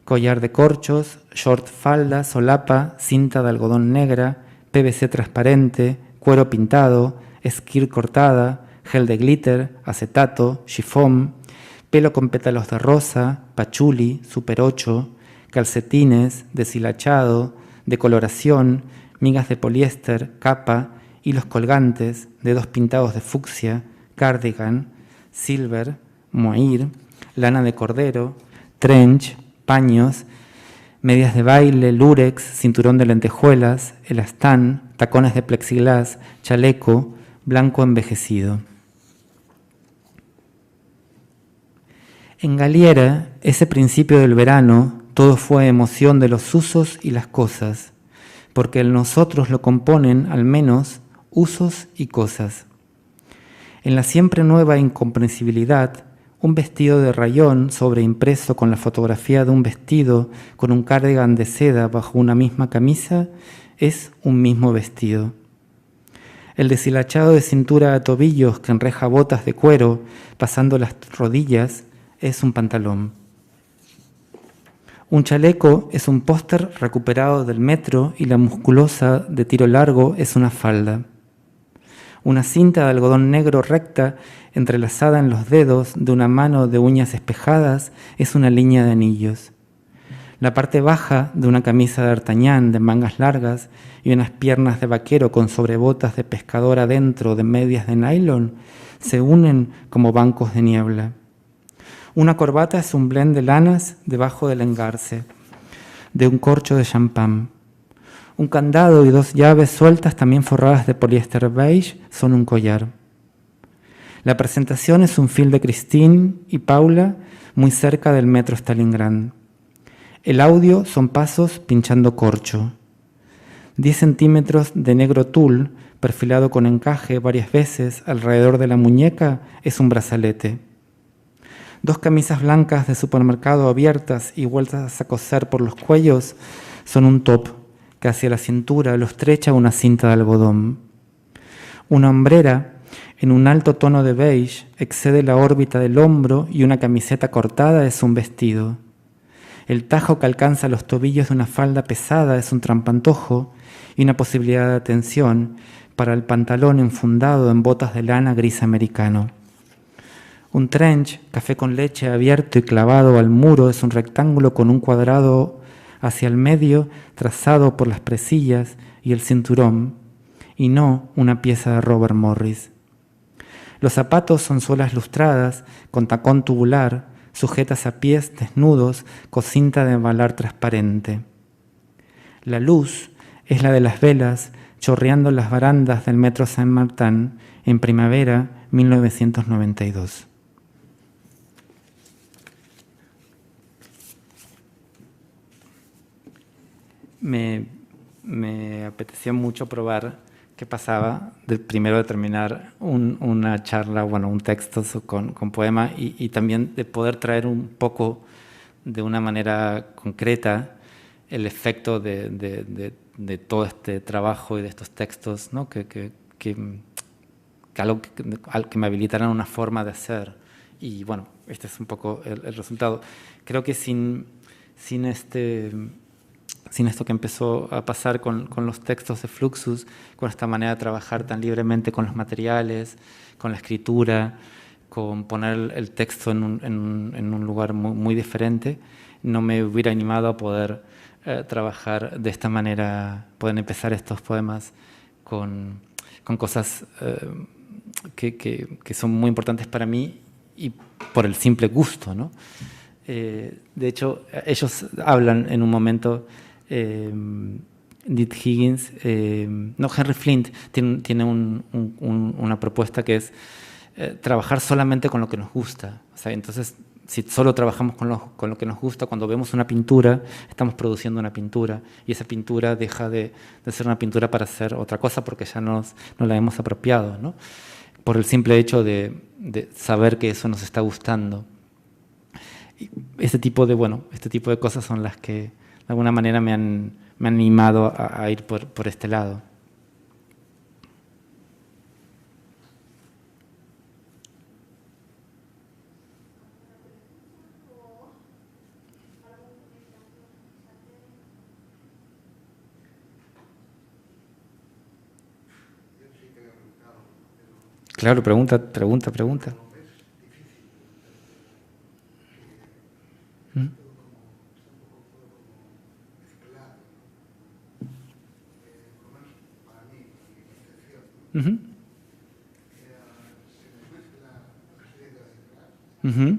collar de corchos, short falda, solapa, cinta de algodón negra, PVC transparente, cuero pintado, esquir cortada, gel de glitter, acetato, chifón, pelo con pétalos de rosa, pachuli, super 8, calcetines, deshilachado, decoloración, migas de poliéster, capa, hilos colgantes, dedos pintados de fucsia, cardigan, silver, mohair, lana de cordero, trench, paños, medias de baile, lurex, cinturón de lentejuelas, elastán, tacones de plexiglas, chaleco, blanco envejecido. En Galiera, ese principio del verano, todo fue emoción de los usos y las cosas, porque el nosotros lo componen, al menos, usos y cosas. En la siempre nueva incomprensibilidad, un vestido de rayón sobreimpreso con la fotografía de un vestido con un cardigan de seda bajo una misma camisa es un mismo vestido. El deshilachado de cintura a tobillos que enreja botas de cuero pasando las rodillas es un pantalón. Un chaleco es un póster recuperado del metro y la musculosa de tiro largo es una falda. Una cinta de algodón negro recta entrelazada en los dedos de una mano de uñas espejadas es una línea de anillos. La parte baja de una camisa de D'Artagnan de mangas largas y unas piernas de vaquero con sobrebotas de pescador adentro de medias de nylon se unen como bancos de niebla. Una corbata es un blend de lanas debajo del engarce, de un corcho de champán. Un candado y 2 llaves sueltas, también forradas de poliéster beige, son un collar. La presentación es un film de Christine y Paula, muy cerca del metro Stalingrad. El audio son pasos pinchando corcho. 10 centímetros de negro tul, perfilado con encaje varias veces alrededor de la muñeca, es un brazalete. 2 camisas blancas de supermercado abiertas y vueltas a coser por los cuellos son un top que hacia la cintura lo estrecha una cinta de algodón. Una hombrera en un alto tono de beige excede la órbita del hombro y una camiseta cortada es un vestido. El tajo que alcanza los tobillos de una falda pesada es un trampantojo y una posibilidad de atención para el pantalón enfundado en botas de lana gris americano. Un trench, café con leche abierto y clavado al muro, es un rectángulo con un cuadrado hacia el medio trazado por las presillas y el cinturón, y no una pieza de Robert Morris. Los zapatos son suelas lustradas con tacón tubular, sujetas a pies desnudos con cinta de embalar transparente. La luz es la de las velas chorreando las barandas del metro Saint-Martin en primavera 1992. Me apetecía mucho probar qué pasaba primero de terminar una charla, bueno, un texto con poema y también de poder traer un poco de una manera concreta el efecto de todo este trabajo y de estos textos, ¿no? que algo que me habilitaran una forma de hacer. Y bueno, este es un poco el resultado. Creo que sin esto que empezó a pasar con los textos de Fluxus, con esta manera de trabajar tan libremente con los materiales, con la escritura, con poner el texto en un lugar muy diferente, no me hubiera animado a poder trabajar de esta manera, poder empezar estos poemas con cosas que son muy importantes para mí y por el simple gusto, ¿no? De hecho, ellos hablan en un momento, Did Higgins, no, Henry Flint tiene una propuesta que es trabajar solamente con lo que nos gusta. O sea, entonces, si solo trabajamos con lo que nos gusta, cuando vemos una pintura, estamos produciendo una pintura y esa pintura deja de ser una pintura para hacer otra cosa porque ya no la hemos apropiado, ¿no? Por el simple hecho de saber que eso nos está gustando. Y este tipo de cosas son las que de alguna manera me han animado a ir por este lado. Claro, pregunta. Uh-huh. Uh-huh. Me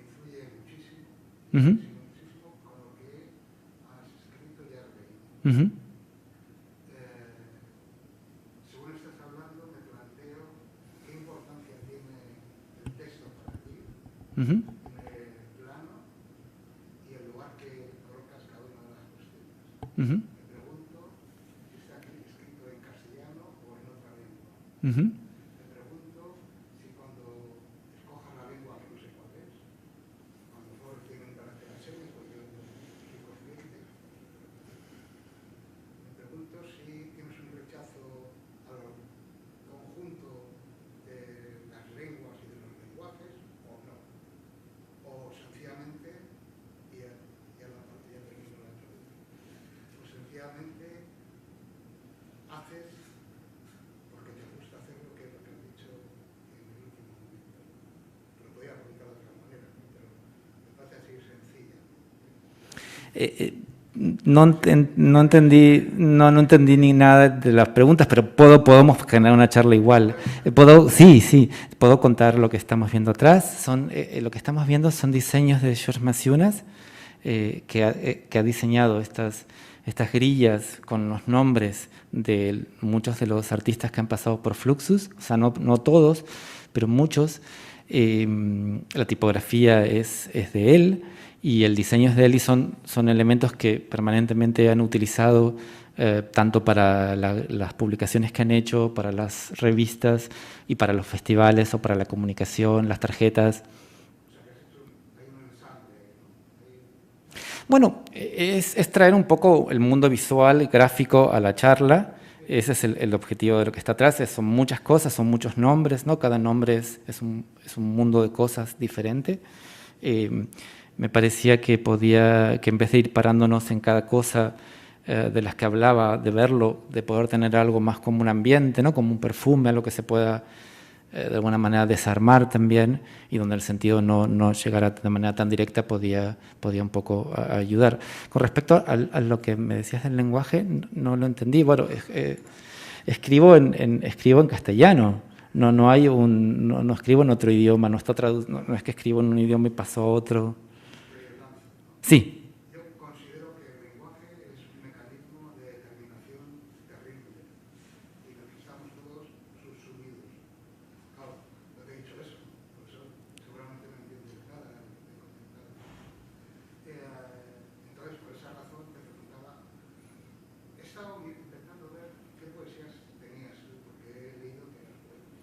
influye muchísimo, Uh-huh. con lo que has escrito y has leído. Uh-huh. Según estás hablando, me planteo qué importancia tiene el texto para ti, Uh-huh. en el plano y el lugar que colocas cada una de las cuestiones. Uh-huh. Me pregunto si está aquí escrito en castellano o en otra lengua. Uh-huh. Me pregunto si cuando escojas la lengua, que no sé cuál es, a lo mejor tiene un carácter asémico y otro inconsciente. Me pregunto si tienes un rechazo al conjunto de las lenguas y de los lenguajes o no. O sencillamente, ya termino la entrevista, o sencillamente haces porque te gusta hacer lo que has dicho en el último momento. Te lo podía preguntar de otra manera, ¿no? Pero me parece así sencilla. no entendí ni nada de las preguntas, pero podemos generar una charla igual. Puedo contar lo que estamos viendo atrás. Lo que estamos viendo son diseños de George Maciunas, que ha diseñado estas grillas con los nombres de muchos de los artistas que han pasado por Fluxus, o sea, no todos, pero muchos. La tipografía es de él y el diseño es de él, y son elementos que permanentemente han utilizado tanto para las publicaciones que han hecho, para las revistas y para los festivales o para la comunicación, las tarjetas. Bueno, es traer un poco el mundo visual y gráfico a la charla. Ese es el objetivo de lo que está atrás. Son muchas cosas, son muchos nombres, ¿no? Cada nombre es un mundo de cosas diferente. Me parecía que en vez de ir parándonos en cada cosa de las que hablaba, de verlo, de poder tener algo más como un ambiente, ¿no? Como un perfume, algo que se pueda de alguna manera desarmar también, y donde el sentido no llegara de manera tan directa, podía un poco ayudar. Con respecto a lo que me decías del lenguaje, no lo entendí. Bueno, escribo en castellano, no escribo en otro idioma, no es que escribo en un idioma y paso a otro. Sí. Yo considero que el lenguaje es un mecanismo de determinación terrible y necesitamos todos sus sonidos. Claro, no te he dicho eso, por eso seguramente no entiendes nada de lo que te he comentado. Entonces, por esa razón te preguntaba, he estado intentando ver qué poesías tenías tú, porque he leído que eras poeta,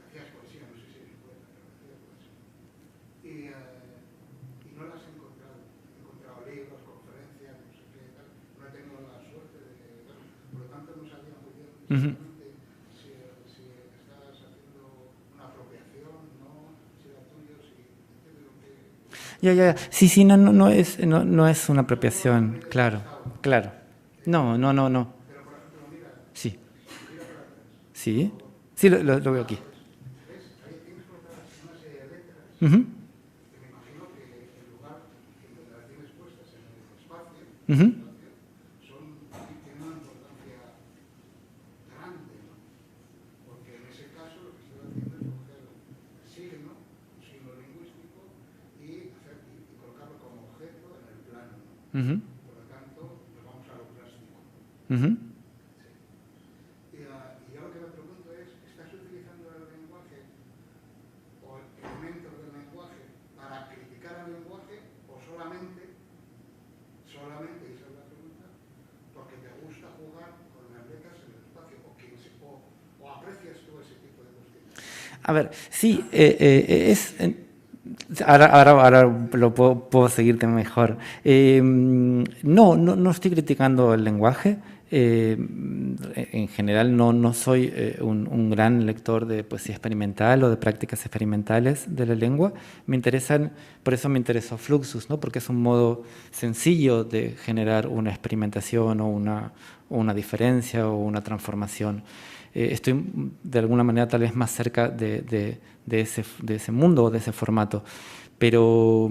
que hacías poesía, no sé si eres poeta, pero hacías poesía. Y no las he encontrado. He encontrado libros, conferencias, no sé qué, tal. No he tenido la suerte de verlo. Por lo tanto, no sabía muy bien exactamente si estabas haciendo una apropiación, no, si era tuyo, si entiendes lo que... Ya. Sí, no es una apropiación, claro. No. Pero, por ejemplo, mira, Sí. mira para atrás. Sí, lo veo aquí. ¿Ves? Ahí tienes colocadas una serie de letras. Uh-huh. Que me imagino que el lugar donde las tienes puestas en el espacio, Uh-huh. tienen una importancia grande, ¿no? Porque en ese caso lo que estoy haciendo es coger el signo, un signo lingüístico, y colocarlo como objeto en el plano, ¿no? Uh-huh. Por lo tanto, nos vamos a lo plástico. Uh-huh. Y yo lo que me pregunto es, ¿estás utilizando el lenguaje o elementos del lenguaje para criticar al lenguaje o solamente, y esa es la pregunta, porque te gusta jugar con las letras en el espacio o aprecias tú ese tipo de cuestiones? A ver, sí, ahora lo puedo seguirte mejor. No estoy criticando el lenguaje. En general no soy un gran lector de poesía experimental o de prácticas experimentales de la lengua. Por eso me interesó Fluxus, ¿no? Porque es un modo sencillo de generar una experimentación o una diferencia o una transformación. Estoy de alguna manera tal vez más cerca de ese mundo o de ese formato. Pero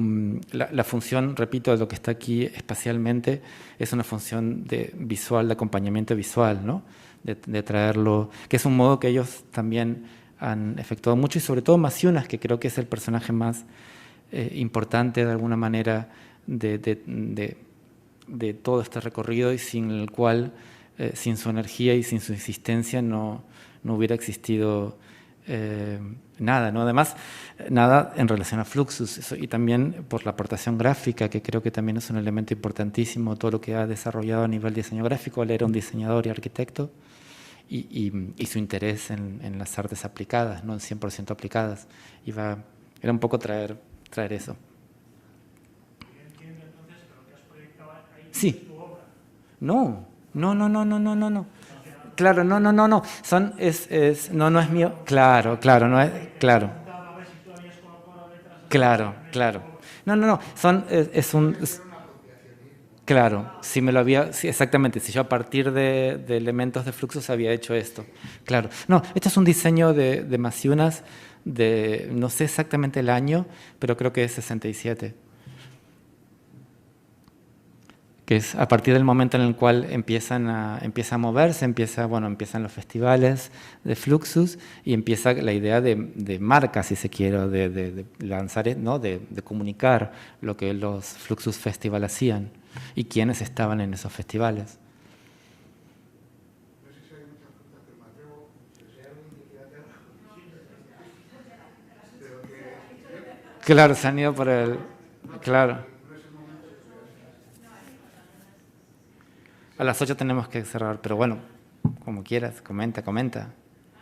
la función, repito, de lo que está aquí espacialmente es una función visual, de acompañamiento visual, ¿no? De traerlo, que es un modo que ellos también han efectuado mucho, y sobre todo Maciunas, que creo que es el personaje más importante de alguna manera de todo este recorrido, y sin el cual, sin su energía y sin su existencia, no hubiera existido nada, ¿no? Además, nada en relación a Fluxus, y también por la aportación gráfica, que creo que también es un elemento importantísimo, todo lo que ha desarrollado a nivel diseño gráfico. Él era un diseñador y arquitecto, y su interés en las artes aplicadas, no en 100% aplicadas, era un poco traer eso. Entiendo entonces que lo que has proyectado ahí Sí. es tu obra. No. Claro, no. No es mío. Claro, no es. Claro. A ver si tú habías colocado letras así. Claro. No. Claro, sí, exactamente. Si yo a partir de elementos de Fluxus había hecho esto. Claro. No, este es un diseño de Maciunas no sé exactamente el año, pero creo que es 67. que es a partir del momento en el cual empieza a moverse, empiezan los festivales de Fluxus y empieza la idea de marca, si se quiere, de lanzar, ¿no? de comunicar lo que los Fluxus Festival hacían y quiénes estaban en esos festivales. No sé si hay muchas preguntas, pero me atrevo, si hay alguien que quiera hacer pero que... Claro, se han ido por el... Claro. A las 8 tenemos que cerrar, pero bueno, como quieras, comenta.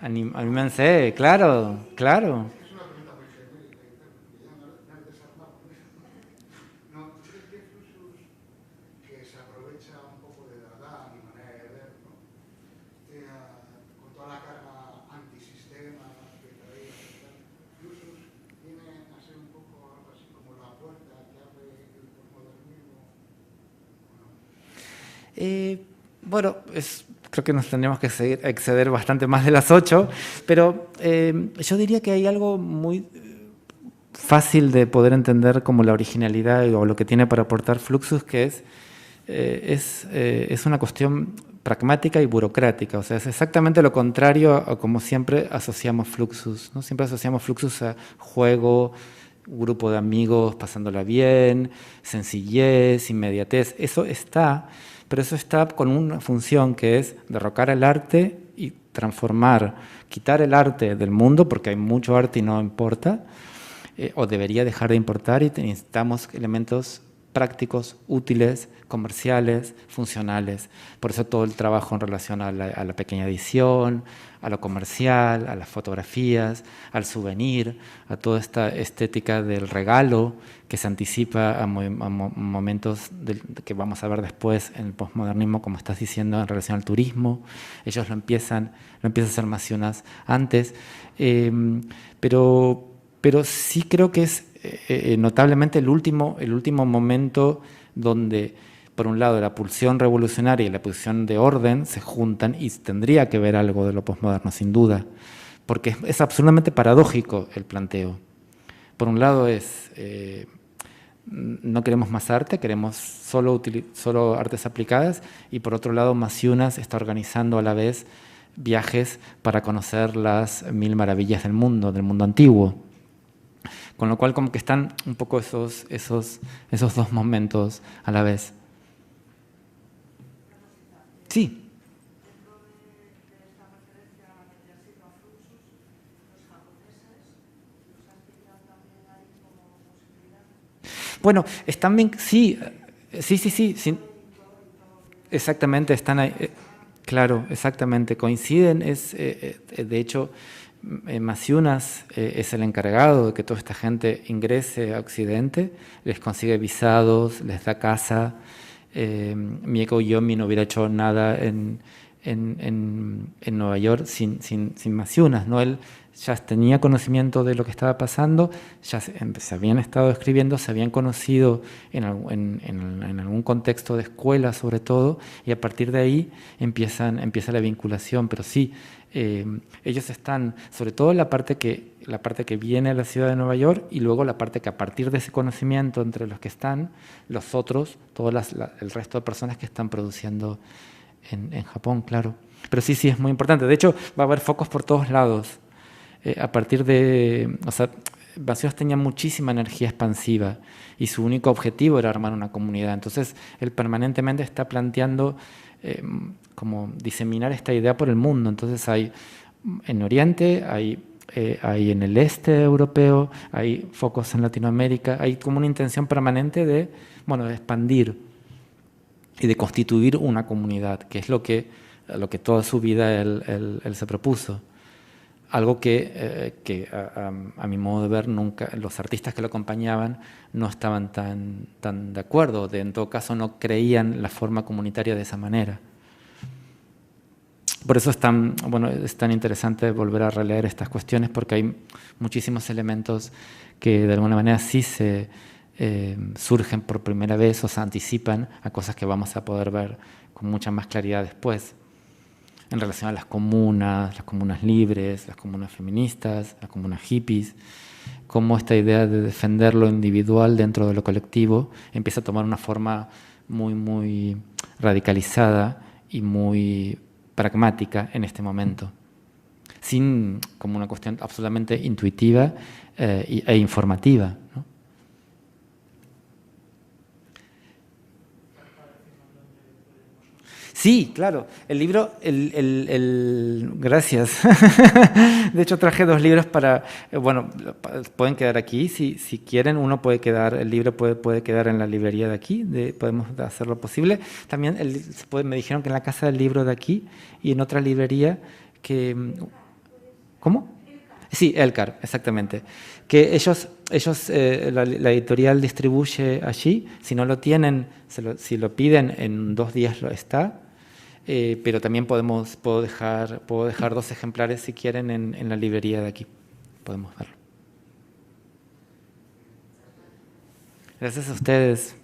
Anímense, claro. Es una pregunta muy genérica, que ya no es desarmado. No, ¿tú crees que Fluxus, que se aprovecha un poco de verdad, mi manera de ver, ¿no? Con toda la carga antisistema que traía, Fluxus viene a ser un poco algo así como la puerta que abre el posmodernismo? Bueno, creo que nos tendríamos que exceder bastante más de las 8, pero yo diría que hay algo muy fácil de poder entender como la originalidad o lo que tiene para aportar Fluxus, que es una cuestión pragmática y burocrática, o sea, es exactamente lo contrario a como siempre asociamos Fluxus, ¿no? Siempre asociamos Fluxus a juego, grupo de amigos pasándola bien, sencillez, inmediatez, eso está... Pero eso está con una función que es derrocar el arte y transformar, quitar el arte del mundo, porque hay mucho arte y no importa, o debería dejar de importar, y necesitamos elementos prácticos, útiles, comerciales, funcionales. Por eso todo el trabajo en relación a la pequeña edición, a lo comercial, a las fotografías, al souvenir, a toda esta estética del regalo que se anticipa a momentos que vamos a ver después en el posmodernismo, como estás diciendo, en relación al turismo. Ellos lo empiezan a hacer Masiunas antes, pero sí creo que es notablemente el último momento donde, por un lado, la pulsión revolucionaria y la pulsión de orden se juntan, y tendría que ver algo de lo posmoderno, sin duda, porque es absolutamente paradójico el planteo. Por un lado no queremos más arte, queremos solo artes aplicadas, y por otro lado Masiunas está organizando a la vez viajes para conocer las 1000 maravillas del mundo antiguo. Con lo cual como que están un poco esos dos momentos a la vez. Sí. Bueno, están bien, sí, exactamente, están ahí, claro, exactamente, coinciden, de hecho, Masiunas es el encargado de que toda esta gente ingrese a Occidente, les consigue visados, les da casa. Mieko Uyomi no hubiera hecho nada en Nueva York sin Masiunas, ¿no? Él ya tenía conocimiento de lo que estaba pasando, ya se habían estado escribiendo, se habían conocido en algún contexto de escuela sobre todo, y a partir de ahí empieza la vinculación, pero sí, ellos están, sobre todo la parte que viene a la ciudad de Nueva York, y luego la parte que a partir de ese conocimiento entre los que están, los otros, el resto de personas que están produciendo en Japón, claro. Pero sí, es muy importante. De hecho, va a haber focos por todos lados. A partir de... O sea, Masiunas tenía muchísima energía expansiva y su único objetivo era armar una comunidad. Entonces, él permanentemente está planteando como diseminar esta idea por el mundo. Entonces, hay en Oriente, hay en el este europeo, hay focos en Latinoamérica, hay como una intención permanente de expandir y de constituir una comunidad, que es lo que toda su vida él se propuso. Algo que a mi modo de ver, nunca los artistas que lo acompañaban no estaban tan de acuerdo, en todo caso no creían la forma comunitaria de esa manera. Por eso es tan interesante volver a releer estas cuestiones, porque hay muchísimos elementos que de alguna manera sí surgen por primera vez o se anticipan a cosas que vamos a poder ver con mucha más claridad después, en relación a las comunas libres, las comunas feministas, las comunas hippies, cómo esta idea de defender lo individual dentro de lo colectivo empieza a tomar una forma muy radicalizada y muy pragmática en este momento, sin como una cuestión absolutamente intuitiva e informativa, ¿no? Sí, claro. El libro, gracias. De hecho, traje 2 libros para, bueno, pueden quedar aquí si quieren. Uno puede quedar, el libro puede quedar en la librería de aquí, podemos hacer lo posible. También me dijeron que en la Casa del Libro de aquí y en otra librería que... ¿Cómo? Sí, Elcar, exactamente. Que ellos la editorial distribuye allí. Si no lo tienen, si lo piden, en 2 días lo está. Pero también puedo dejar 2 ejemplares si quieren en la librería de aquí. Podemos verlo. Gracias a ustedes.